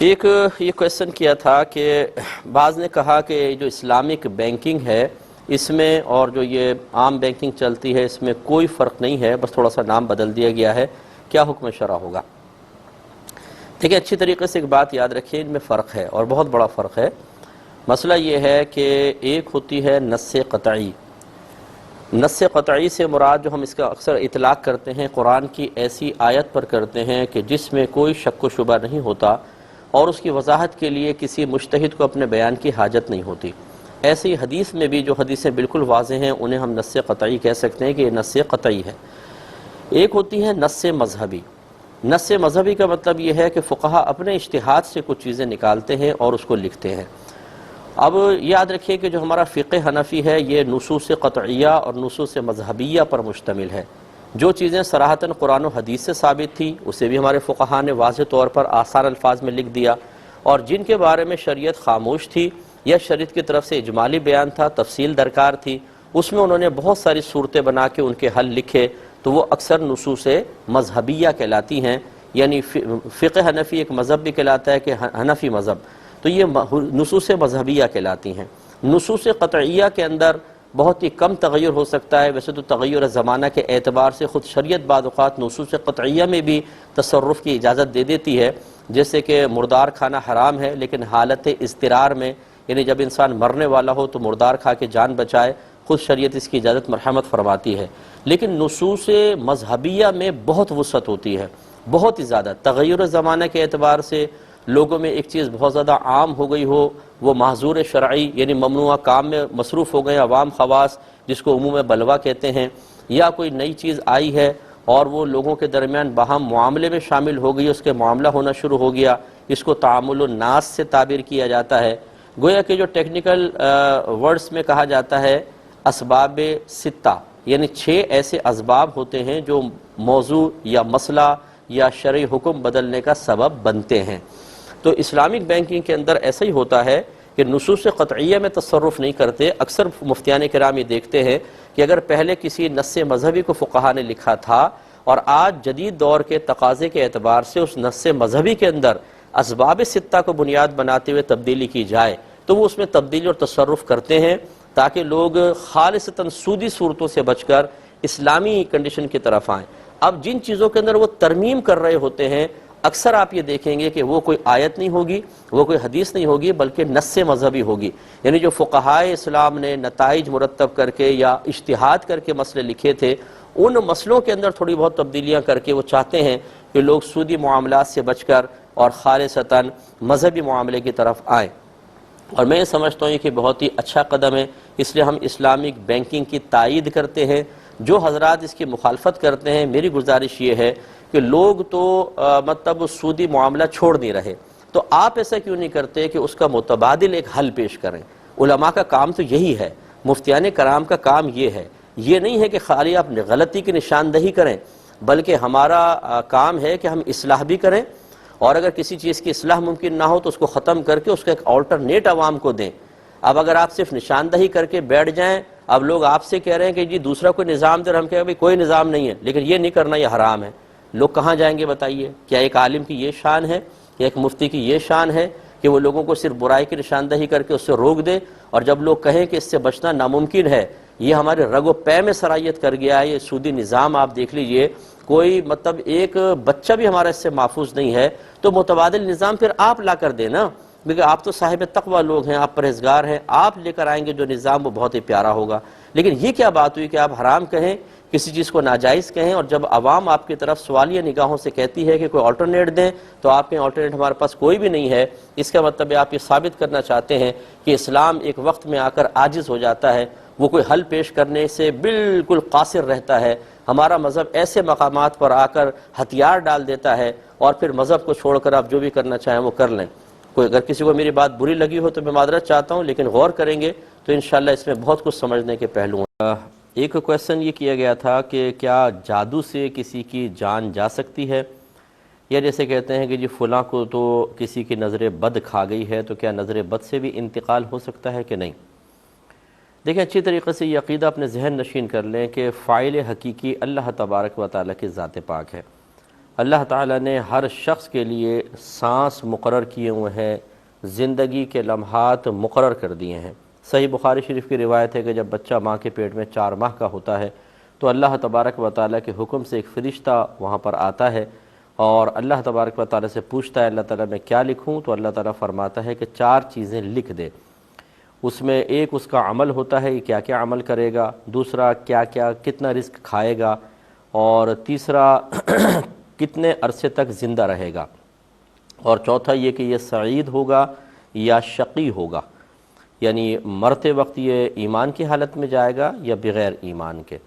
ایک یہ کویشچن کیا تھا کہ بعض نے کہا کہ جو اسلامک بینکنگ ہے اس میں اور جو یہ عام بینکنگ چلتی ہے اس میں کوئی فرق نہیں ہے، بس تھوڑا سا نام بدل دیا گیا ہے، کیا حکم شرع ہوگا؟ دیکھیں اچھی طریقے سے ایک بات یاد رکھیں، ان میں فرق ہے اور بہت بڑا فرق ہے۔ مسئلہ یہ ہے کہ ایک ہوتی ہے نص قطعی۔ نص قطعی سے مراد جو ہم اس کا اکثر اطلاق کرتے ہیں قرآن کی ایسی آیت پر کرتے ہیں کہ جس میں کوئی شک و شبہ نہیں ہوتا اور اس کی وضاحت کے لیے کسی مجتہد کو اپنے بیان کی حاجت نہیں ہوتی۔ ایسی حدیث میں بھی جو حدیثیں بالکل واضح ہیں انہیں ہم نص قطعی کہہ سکتے ہیں کہ یہ نص قطعی ہے۔ ایک ہوتی ہے نص مذہبی۔ نص مذہبی کا مطلب یہ ہے کہ فقہا اپنے اجتہاد سے کچھ چیزیں نکالتے ہیں اور اس کو لکھتے ہیں۔ اب یاد رکھیے کہ جو ہمارا فقہ حنفی ہے یہ نصوص قطعیہ اور نصوص مذہبیہ پر مشتمل ہے۔ جو چیزیں صراحتاً قرآن و حدیث سے ثابت تھی اسے بھی ہمارے فقہا نے واضح طور پر آسان الفاظ میں لکھ دیا، اور جن کے بارے میں شریعت خاموش تھی یا شریعت کی طرف سے اجمالی بیان تھا، تفصیل درکار تھی، اس میں انہوں نے بہت ساری صورتیں بنا کے ان کے حل لکھے، تو وہ اکثر نصوص مذہبیہ کہلاتی ہیں۔ یعنی فقہ حنفی ایک مذہب بھی کہلاتا ہے کہ حنفی مذہب، تو یہ نصوص مذہبیہ کہلاتی ہیں۔ نصوص قطعیہ کے اندر بہت ہی کم تغیر ہو سکتا ہے، ویسے تو تغیر زمانہ کے اعتبار سے خود شریعت بعض اوقات نصوص قطعیہ میں بھی تصرف کی اجازت دے دیتی ہے، جیسے کہ مردار کھانا حرام ہے لیکن حالت اضطرار میں، یعنی جب انسان مرنے والا ہو تو مردار کھا کے جان بچائے، خود شریعت اس کی اجازت مرحمت فرماتی ہے۔ لیکن نصوص مذہبیہ میں بہت وسعت ہوتی ہے، بہت ہی زیادہ۔ تغیر زمانہ کے اعتبار سے لوگوں میں ایک چیز بہت زیادہ عام ہو گئی ہو، وہ محظور شرعی یعنی ممنوعہ کام میں مصروف ہو گئے عوام خواص، جس کو عموم بلوہ کہتے ہیں، یا کوئی نئی چیز آئی ہے اور وہ لوگوں کے درمیان باہم معاملے میں شامل ہو گئی، اس کے معاملہ ہونا شروع ہو گیا، اس کو تعامل الناس سے تعبیر کیا جاتا ہے۔ گویا کہ جو ٹیکنیکل ورڈز میں کہا جاتا ہے اسباب ستہ، یعنی 6 ایسے اسباب ہوتے ہیں جو موضوع یا مسئلہ یا شرعی حکم بدلنے کا سبب بنتے ہیں۔ تو اسلامک بینکنگ کے اندر ایسا ہی ہوتا ہے کہ نصوص قطعیہ میں تصرف نہیں کرتے۔ اکثر مفتیان کرام یہ دیکھتے ہیں کہ اگر پہلے کسی نص مذہبی کو فقہا نے لکھا تھا اور آج جدید دور کے تقاضے کے اعتبار سے اس نص مذہبی کے اندر اسباب ستہ کو بنیاد بناتے ہوئے تبدیلی کی جائے تو وہ اس میں تبدیلی اور تصرف کرتے ہیں تاکہ لوگ خالصتاً سودی صورتوں سے بچ کر اسلامی کنڈیشن کی طرف آئیں۔ اب جن چیزوں کے اندر وہ ترمیم کر رہے ہوتے ہیں اکثر آپ یہ دیکھیں گے کہ وہ کوئی آیت نہیں ہوگی، وہ کوئی حدیث نہیں ہوگی، بلکہ نص مذہبی ہوگی۔ یعنی جو فقہائے اسلام نے نتائج مرتب کر کے یا اجتہاد کر کے مسئلے لکھے تھے، ان مسئلوں کے اندر تھوڑی بہت تبدیلیاں کر کے وہ چاہتے ہیں کہ لوگ سودی معاملات سے بچ کر اور خالصتاً مذہبی معاملے کی طرف آئیں۔ اور میں یہ سمجھتا ہوں کہ بہت ہی اچھا قدم ہے، اس لیے ہم اسلامک بینکنگ کی تائید کرتے ہیں۔ جو حضرات اس کی مخالفت کرتے ہیں، میری گزارش یہ ہے کہ لوگ تو مطلب سودی معاملہ چھوڑ نہیں رہے، تو آپ ایسا کیوں نہیں کرتے کہ اس کا متبادل ایک حل پیش کریں؟ علماء کا کام تو یہی ہے، مفتیان کرام کا کام یہ ہے، یہ نہیں ہے کہ خالی آپ غلطی کی نشاندہی کریں، بلکہ ہمارا کام ہے کہ ہم اصلاح بھی کریں، اور اگر کسی چیز کی اصلاح ممکن نہ ہو تو اس کو ختم کر کے اس کا ایک آلٹرنیٹ عوام کو دیں۔ اب اگر آپ صرف نشاندہی کر کے بیٹھ جائیں، اب لوگ آپ سے کہہ رہے ہیں کہ جی دوسرا کوئی نظام دے، ہم کہیں بھائی کوئی نظام نہیں ہے لیکن یہ نہیں کرنا، یہ حرام ہے، لوگ کہاں جائیں گے بتائیے؟ کیا ایک عالم کی یہ شان ہے یا ایک مفتی کی یہ شان ہے کہ وہ لوگوں کو صرف برائی کی نشاندہی کر کے اس سے روک دے، اور جب لوگ کہیں کہ اس سے بچنا ناممکن ہے، یہ ہمارے رگ و پے میں سرایت کر گیا ہے، یہ سودی نظام آپ دیکھ لیجئے، کوئی مطلب ایک بچہ بھی ہمارا اس سے محفوظ نہیں ہے، تو متبادل نظام پھر آپ لا کر دیں نا، کیونکہ آپ تو صاحب تقوی لوگ ہیں، آپ پرہیزگار ہیں، آپ لے کر آئیں گے جو نظام، وہ بہت ہی پیارا ہوگا۔ لیکن یہ کیا بات ہوئی کہ آپ حرام کہیں، کسی چیز کو ناجائز کہیں، اور جب عوام آپ کی طرف سوالیہ نگاہوں سے کہتی ہے کہ کوئی آلٹرنیٹ دیں تو آپ کے آلٹرنیٹ ہمارے پاس کوئی بھی نہیں ہے۔ اس کا مطلب ہے آپ یہ ثابت کرنا چاہتے ہیں کہ اسلام ایک وقت میں آ کر عاجز ہو جاتا ہے، وہ کوئی حل پیش کرنے سے بالکل قاصر رہتا ہے۔ ہمارا مذہب ایسے مقامات پر آ کر ہتھیار ڈال دیتا ہے اور پھر مذہب کو چھوڑ کر آپ جو بھی کرنا چاہیں وہ کر لیں۔ کوئی اگر کسی کو میری بات بری لگی ہو تو میں معذرت چاہتا ہوں، لیکن غور کریں گے تو انشاءاللہ اس میں بہت کچھ سمجھنے کے پہلو ہیں۔ ایک کویشچن یہ کیا گیا تھا کہ کیا جادو سے کسی کی جان جا سکتی ہے، یا جیسے کہتے ہیں کہ جی فلاں کو تو کسی کی نظر بد کھا گئی ہے، تو کیا نظر بد سے بھی انتقال ہو سکتا ہے کہ نہیں؟ دیکھیں اچھی طریقے سے یہ عقیدہ اپنے ذہن نشین کر لیں کہ فاعل حقیقی اللہ تبارک و تعالیٰ کی ذات پاک ہے۔ اللہ تعالیٰ نے ہر شخص کے لیے سانس مقرر کیے ہوئے ہیں، زندگی کے لمحات مقرر کر دیے ہیں۔ صحیح بخاری شریف کی روایت ہے کہ جب بچہ ماں کے پیٹ میں 4 ماہ کا ہوتا ہے تو اللہ تبارک و تعالیٰ کے حکم سے ایک فرشتہ وہاں پر آتا ہے اور اللہ تبارک و تعالیٰ سے پوچھتا ہے اللہ تعالیٰ میں کیا لکھوں، تو اللہ تعالیٰ فرماتا ہے کہ 4 چیزیں لکھ دے۔ اس میں ایک اس کا عمل ہوتا ہے، کیا کیا عمل کرے گا، دوسرا کیا کیا کتنا رزق کھائے گا، اور تیسرا کتنے عرصے تک زندہ رہے گا، اور چوتھا یہ کہ یہ سعید ہوگا یا شقی ہوگا، یعنی مرتے وقت یہ ایمان کی حالت میں جائے گا یا بغیر ایمان کے۔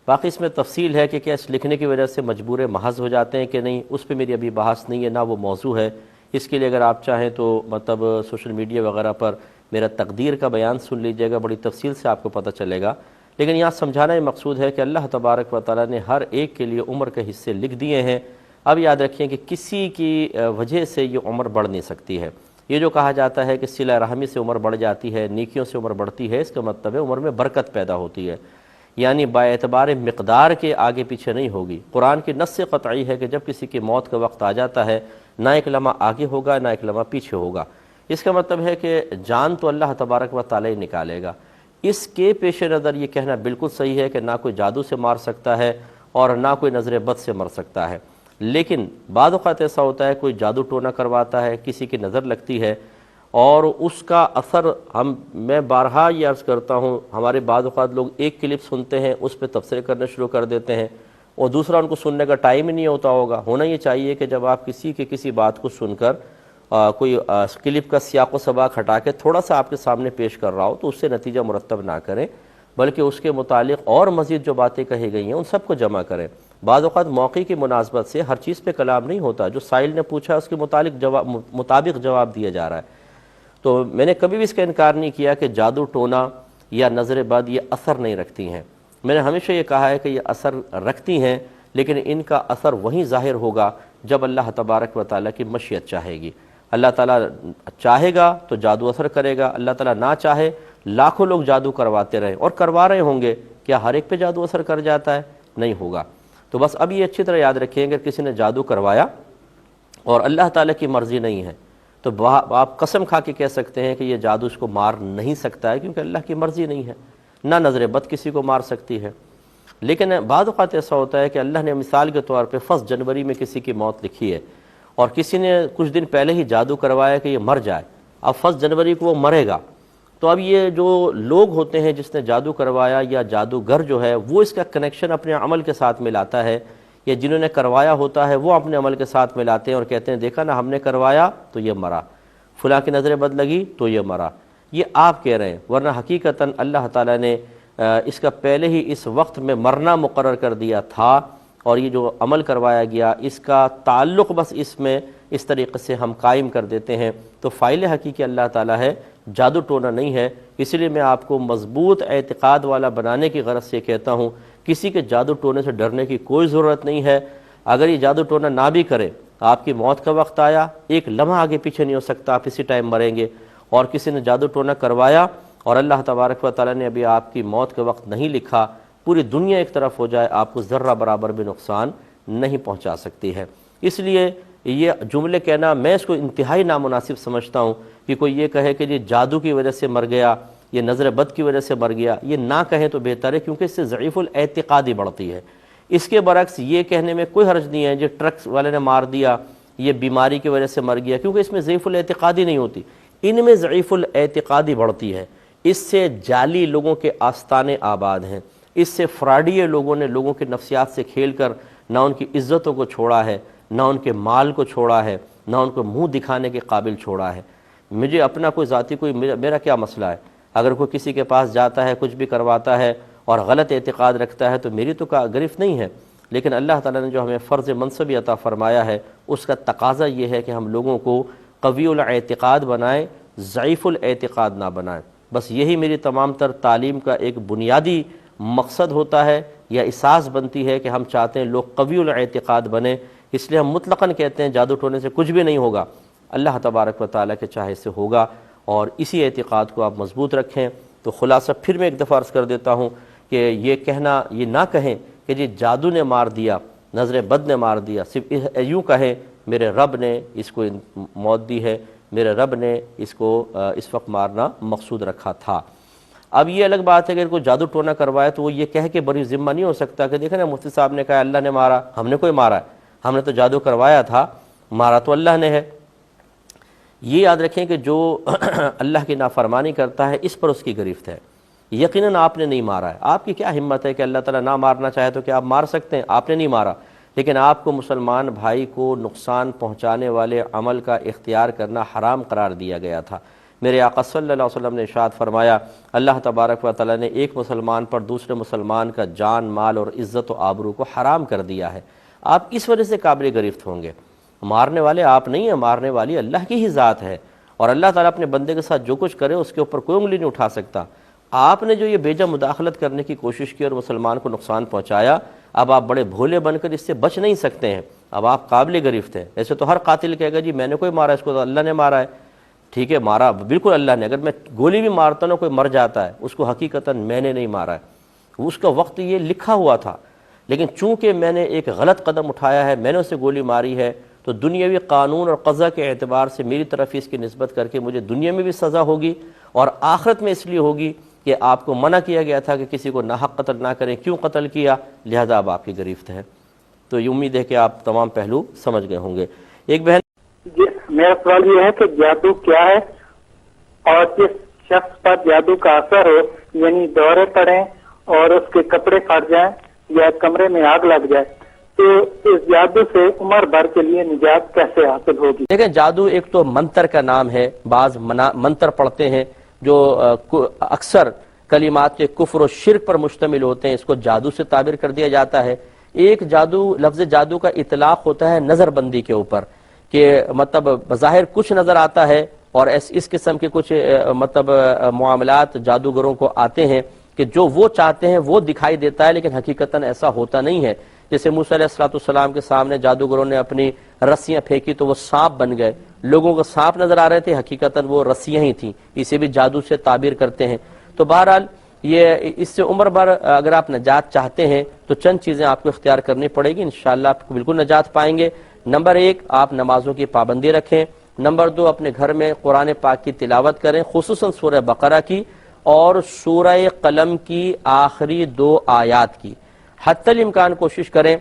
باقی اس میں تفصیل ہے کہ کیا اس لکھنے کی وجہ سے مجبور محض ہو جاتے ہیں کہ نہیں، اس پہ میری ابھی بحث نہیں ہے، نہ وہ موضوع ہے۔ اس کے لیے اگر آپ چاہیں تو مطلب سوشل میڈیا وغیرہ پر میرا تقدیر کا بیان سن لیجئے گا، بڑی تفصیل سے آپ کو پتہ چلے گا۔ لیکن یہاں سمجھانا یہ مقصود ہے کہ اللہ تبارک و تعالیٰ نے ہر ایک کے لیے عمر کے حصے لکھ دیے ہیں۔ اب یاد رکھیں کہ کسی کی وجہ سے یہ عمر بڑھ نہیں سکتی ہے۔ یہ جو کہا جاتا ہے کہ صلہ رحمی سے عمر بڑھ جاتی ہے، نیکیوں سے عمر بڑھتی ہے، اس کا مطلب ہے عمر میں برکت پیدا ہوتی ہے، یعنی با اعتبار مقدار کے آگے پیچھے نہیں ہوگی۔ قرآن کی نص قطعی ہے کہ جب کسی کی موت کا وقت آ جاتا ہے نہ ایک لمحہ آگے ہوگا نہ ایک لمحہ پیچھے ہوگا۔ اس کا مطلب ہے کہ جان تو اللہ تبارک و تعالی نکالے گا۔ اس کے پیش نظر یہ کہنا بالکل صحیح ہے کہ نہ کوئی جادو سے مار سکتا ہے اور نہ کوئی نظر بد سے مر سکتا ہے، لیکن بعض اوقات ایسا ہوتا ہے کوئی جادو ٹونا کرواتا ہے، کسی کی نظر لگتی ہے اور اس کا اثر میں بارہا یہ عرض کرتا ہوں، ہمارے بعض اوقات لوگ ایک کلپ سنتے ہیں اس پہ تبصرے کرنے شروع کر دیتے ہیں اور دوسرا ان کو سننے کا ٹائم ہی نہیں ہوتا ہوگا۔ ہونا یہ چاہیے کہ جب آپ کسی بات کو سن کر کوئی کلپ کا سیاق و سباق ہٹا کے تھوڑا سا آپ کے سامنے پیش کر رہا ہو تو اس سے نتیجہ مرتب نہ کریں، بلکہ اس کے متعلق اور مزید جو باتیں کہی گئی ہیں ان سب کو جمع کریں۔ بعض اوقات موقع کی مناسبت سے ہر چیز پہ کلام نہیں ہوتا، جو سائل نے پوچھا اس کے مطابق جواب دیا جا رہا ہے۔ تو میں نے کبھی بھی اس کا انکار نہیں کیا کہ جادو ٹونا یا نظر بد یہ اثر نہیں رکھتی ہیں۔ میں نے ہمیشہ یہ کہا ہے کہ یہ اثر رکھتی ہیں، لیکن ان کا اثر وہیں ظاہر ہوگا جب اللہ تبارک و تعالیٰ کی مشیت چاہے گی۔ اللہ تعالیٰ چاہے گا تو جادو اثر کرے گا، اللہ تعالیٰ نہ چاہے لاکھوں لوگ جادو کرواتے رہے اور کروا رہے ہوں گے، کیا ہر ایک پہ جادو اثر کر جاتا ہے؟ نہیں ہوگا۔ تو بس اب یہ اچھی طرح یاد رکھیں، اگر کسی نے جادو کروایا اور اللہ تعالیٰ کی مرضی نہیں ہے تو آپ قسم کھا کے کہہ سکتے ہیں کہ یہ جادو اس کو مار نہیں سکتا ہے، کیونکہ اللہ کی مرضی نہیں ہے۔ نہ نظر بد کسی کو مار سکتی ہے، لیکن بعض اوقات ایسا ہوتا ہے کہ اللہ نے مثال کے طور پہ 1 جنوری میں کسی کی موت لکھی ہے اور کسی نے کچھ دن پہلے ہی جادو کروایا کہ یہ مر جائے، اب 1 جنوری کو وہ مرے گا۔ تو اب یہ جو لوگ ہوتے ہیں جس نے جادو کروایا یا جادوگر جو ہے وہ اس کا کنیکشن اپنے عمل کے ساتھ ملاتا ہے، یا جنہوں نے کروایا ہوتا ہے وہ اپنے عمل کے ساتھ ملاتے ہیں اور کہتے ہیں دیکھا نا ہم نے کروایا تو یہ مرا، فلاں کی نظر بد لگی تو یہ مرا۔ یہ آپ کہہ رہے ہیں، ورنہ حقیقتاً اللہ تعالیٰ نے اس کا پہلے ہی اس وقت میں مرنا مقرر کر دیا تھا، اور یہ جو عمل کروایا گیا اس کا تعلق بس اس میں اس طریقے سے ہم قائم کر دیتے ہیں۔ تو فاعل حقیقی اللہ تعالیٰ ہے، جادو ٹونا نہیں ہے۔ اس لیے میں آپ کو مضبوط اعتقاد والا بنانے کی غرض سے کہتا ہوں، کسی کے جادو ٹونے سے ڈرنے کی کوئی ضرورت نہیں ہے۔ اگر یہ جادو ٹونا نہ بھی کرے، آپ کی موت کا وقت آیا، ایک لمحہ آگے پیچھے نہیں ہو سکتا، آپ اسی ٹائم مریں گے۔ اور کسی نے جادو ٹونا کروایا اور اللہ تبارک و تعالیٰ نے ابھی آپ کی موت کا وقت نہیں لکھا، پوری دنیا ایک طرف ہو جائے، آپ کو ذرہ برابر بھی نقصان نہیں پہنچا سکتی ہے۔ اس لیے یہ جملے کہنا میں اس کو انتہائی نامناسب سمجھتا ہوں کہ کوئی یہ کہے کہ یہ جادو کی وجہ سے مر گیا، یہ نظر بد کی وجہ سے مر گیا، یہ نہ کہیں تو بہتر ہے، کیونکہ اس سے ضعیف الاعتقادی بڑھتی ہے۔ اس کے برعکس یہ کہنے میں کوئی حرج نہیں ہے جو ٹرک والے نے مار دیا، یہ بیماری کی وجہ سے مر گیا، کیونکہ اس میں ضعیف الاعتقادی نہیں ہوتی، ان میں ضعیف الاعتقادی بڑھتی ہے۔ اس سے جعلی لوگوں کے آستانے آباد ہیں، اس سے فراڈیے لوگوں نے لوگوں کے نفسیات سے کھیل کر نہ ان کی عزتوں کو چھوڑا ہے، نہ ان کے مال کو چھوڑا ہے، نہ ان کو منہ دکھانے کے قابل چھوڑا ہے۔ مجھے اپنا کوئی ذاتی میرا کیا مسئلہ ہے؟ اگر کوئی کسی کے پاس جاتا ہے، کچھ بھی کرواتا ہے اور غلط اعتقاد رکھتا ہے تو میری تو گرفت نہیں ہے، لیکن اللہ تعالیٰ نے جو ہمیں فرض منصبی عطا فرمایا ہے اس کا تقاضا یہ ہے کہ ہم لوگوں کو قوی الاعتقاد بنائیں، ضعیف الاعتقاد نہ بنائیں۔ بس یہی میری تمام تر تعلیم کا ایک بنیادی مقصد ہوتا ہے یا اساس بنتی ہے کہ ہم چاہتے ہیں لوگ قوی الاعتقاد بنیں۔ اس لیے ہم مطلقاً کہتے ہیں جادو ٹونے سے کچھ بھی نہیں ہوگا، اللہ تبارک و تعالیٰ کے چاہے سے ہوگا، اور اسی اعتقاد کو آپ مضبوط رکھیں۔ تو خلاصہ پھر میں ایک دفعہ عرض کر دیتا ہوں کہ یہ کہنا، یہ نہ کہیں کہ جی جادو نے مار دیا نظر بد نے مار دیا، صرف یوں کہیں میرے رب نے اس کو موت دی ہے، میرے رب نے اس کو اس وقت مارنا مقصود رکھا تھا۔ اب یہ الگ بات ہے کہ کوئی جادو ٹونا کروائے تو وہ یہ کہہ کے بری ذمہ نہیں ہو سکتا کہ دیکھیں نا مفتی صاحب نے کہا اللہ نے مارا، ہم نے کوئی مارا ہے، ہم نے تو جادو کروایا تھا، مارا تو اللہ نے ہے۔ یہ یاد رکھیں کہ جو اللہ کی نافرمانی کرتا ہے اس پر اس کی گرفت ہے، یقیناً آپ نے نہیں مارا ہے۔ آپ کی کیا ہمت ہے کہ اللہ تعالیٰ نہ مارنا چاہے تو کیا آپ مار سکتے ہیں؟ آپ نے نہیں مارا، لیکن آپ کو مسلمان بھائی کو نقصان پہنچانے والے عمل کا اختیار کرنا حرام قرار دیا گیا تھا۔ میرے آقا صلی اللہ علیہ وسلم نے ارشاد فرمایا اللہ تبارک و تعالیٰ نے ایک مسلمان پر دوسرے مسلمان کا جان، مال اور عزت و آبرو کو حرام کر دیا ہے، آپ اس وجہ سے قابل گرفت ہوں گے۔ مارنے والے آپ نہیں ہیں، مارنے والی اللہ کی ہی ذات ہے، اور اللہ تعالیٰ اپنے بندے کے ساتھ جو کچھ کرے اس کے اوپر کوئی انگلی نہیں اٹھا سکتا۔ آپ نے جو یہ بیجا مداخلت کرنے کی کوشش کی اور مسلمان کو نقصان پہنچایا، اب آپ بڑے بھولے بن کر اس سے بچ نہیں سکتے ہیں، اب آپ قابل گرفت ہیں۔ ایسے تو ہر قاتل کہے گا جی میں نے کوئی مارا، اس کو تو اللہ نے مارا ہے۔ ٹھیک ہے، مارا بالکل اللہ نے، اگر میں گولی بھی مارتا ہوں کوئی مر جاتا ہے، اس کو حقیقتاً میں نے نہیں مارا ہے، اس کا وقت یہ لکھا ہوا تھا، لیکن چونکہ میں نے ایک غلط قدم اٹھایا ہے، میں نے اسے گولی ماری ہے، تو دنیاوی قانون اور قضا کے اعتبار سے میری طرف اس کی نسبت کر کے مجھے دنیا میں بھی سزا ہوگی اور آخرت میں اس لیے ہوگی کہ آپ کو منع کیا گیا تھا کہ کسی کو ناحق قتل نہ کریں، کیوں قتل کیا، لہذا اب آپ کی گرفت ہے۔ تو یہ امید ہے کہ آپ تمام پہلو سمجھ گئے ہوں گے۔ ایک بہن جی میرا سوال یہ ہے کہ جادو کیا ہے، اور جس شخص پر جادو کا اثر ہو، یعنی دورے پڑیں اور اس کے کپڑے پھٹ جائیں یا کمرے میں آگ لگ جائے، تو اس جادو سے عمر بھر کے لیے نجات کیسے حاصل ہوگی؟ دیکھیں جادو ایک تو منتر کا نام ہے، بعض منتر پڑھتے ہیں جو اکثر کلمات کے کفر و شرک پر مشتمل ہوتے ہیں، اس کو جادو سے تعبیر کر دیا جاتا ہے۔ ایک جادو، لفظ جادو کا اطلاق ہوتا ہے نظر بندی کے اوپر، کہ مطلب بظاہر کچھ نظر آتا ہے اور اس قسم کے کچھ مطلب معاملات جادوگروں کو آتے ہیں کہ جو وہ چاہتے ہیں وہ دکھائی دیتا ہے، لیکن حقیقتاً ایسا ہوتا نہیں ہے۔ جیسے موسیٰ علیہ السلام کے سامنے جادوگروں نے اپنی رسیاں پھینکی تو وہ سانپ بن گئے، لوگوں کو سانپ نظر آ رہے تھے، حقیقتاً وہ رسیاں ہی تھیں، اسے بھی جادو سے تعبیر کرتے ہیں۔ تو بہرحال یہ اس سے عمر بھر اگر آپ نجات چاہتے ہیں تو چند چیزیں آپ کو اختیار کرنی پڑے گی، انشاءاللہ آپ بالکل نجات پائیں گے۔ نمبر 1، آپ نمازوں کی پابندی رکھیں۔ نمبر 2، اپنے گھر میں قرآن پاک کی تلاوت کریں، خصوصاً سورہ بقرہ کی اور سورہ قلم کی آخری 2 آیات کی۔ حتی الامکان کوشش کریں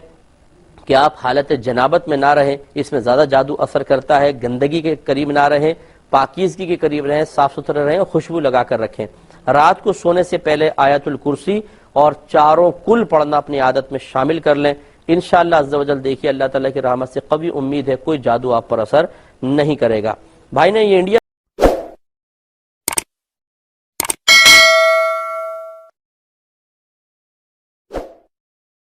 کہ آپ حالت جنابت میں نہ رہیں، اس میں زیادہ جادو اثر کرتا ہے۔ گندگی کے قریب نہ رہیں، پاکیزگی کے قریب رہیں، صاف ستھرے رہیں اور خوشبو لگا کر رکھیں۔ رات کو سونے سے پہلے آیت الکرسی اور چاروں کل پڑھنا اپنی عادت میں شامل کر لیں۔ انشاءاللہ عز و جل دیکھیے اللہ تعالیٰ کی رحمت سے قوی امید ہے کوئی جادو آپ پر اثر نہیں کرے گا۔ بھائی نے یہ انڈیا